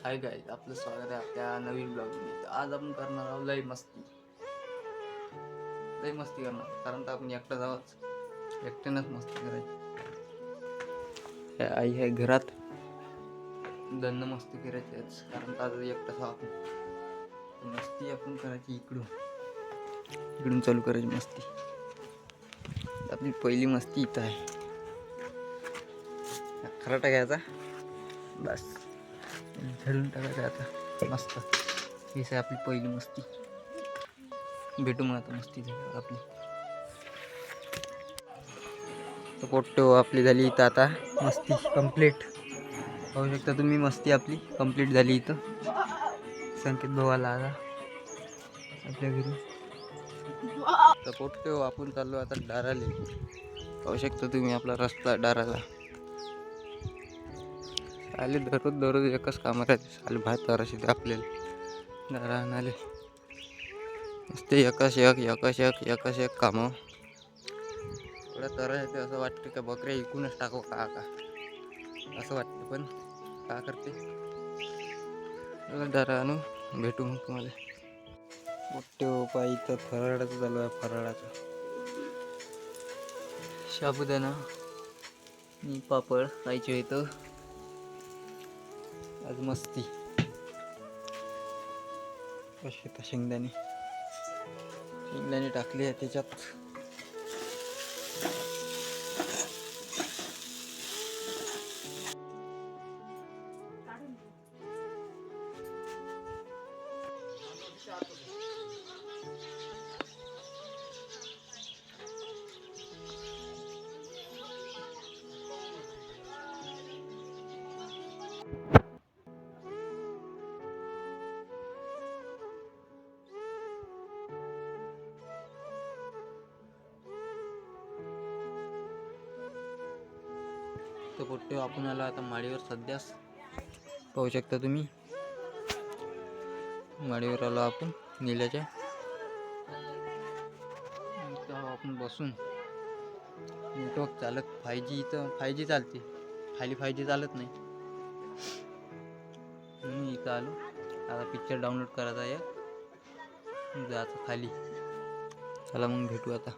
Hi guys, आपलं स्वागत आहे आपल्या नवीन ब्लॉगमध्ये. आज आपण करणार आहोत लई मस्ती करणार, कारण तर आपण एकटा जावंच, एकट्यानंच मस्ती करायची. आई आहे घरात, दन्न मस्ती करायची आज, कारण तर आज एकटाच आपण मस्ती आपण करायची. इकडून चालू करायची मस्ती. आपली पहिली मस्ती इथं आहे. खराटा घ्यायचा, बस झडून टाकायचं आता मस्त. हीच आहे आपली पहिली मस्ती. भेटू मग आता मस्ती झाली आपली. तर पोट्टो आपली झाली इथं आता मस्ती कंप्लीट. पाहू शकता तुम्ही, मस्ती आपली कंप्लीट झाली इथं. संकेत भाऊ आला आता आपल्या घरी. तर पोट्टो आपण चाललो आता डाराले. पाहू शकता तुम्ही आपला रस्ता डाराला. आले दररोज एकच काम राहते, आले भात तराशी आपल्याला डारा आणाले. नुसते एकाश एक कामं. एवढं तर येते असं वाटतं का बकऱ्या इकूनच टाको का असं वाटतं, पण का करते. डारा आणू, भेटू मग तुम्हाला. मोठे पाय इथं फराळाचं चालू आहे. फराळाचं साबुदाणा आणि पापड खायचे इथं आज मस्ती. कसे तर शेंगदाणे टाकले आहे त्याच्यात. तर पोट्टे आपण आला आता माडीवर. सध्याच पाहू शकता तुम्ही, माडीवर आलो आपण निल्याच्या. आपण बसून नेटवर्क चालत 5G इथं 5G चालते, खाली 5G चालत नाही. मी इथं आलो आता. पिक्चर डाउनलोड करायचा आहे, जायचं खाली. चला मग भेटू आता.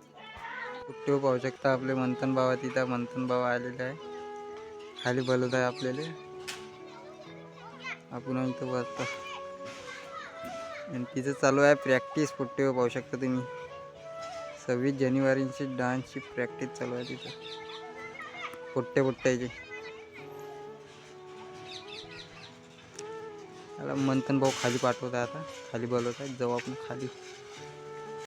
कुठे पाहू शकता आपले मंथन बाबा. तिथं मंथन बाबा आलेले आहे, खाली बोलत आहे आपल्याला. आपण इथं बसतो आणि तिथं चालू आहे प्रॅक्टिस. पुट्टे पाहू शकता तुम्ही, 26 जानेवारीची डान्सची प्रॅक्टिस चालू आहे तिथं पोट्ट्याची. मला मंथन भाऊ खाली पाठवत आहे आता, खाली बोलवत आहे. जाऊ आपण खाली.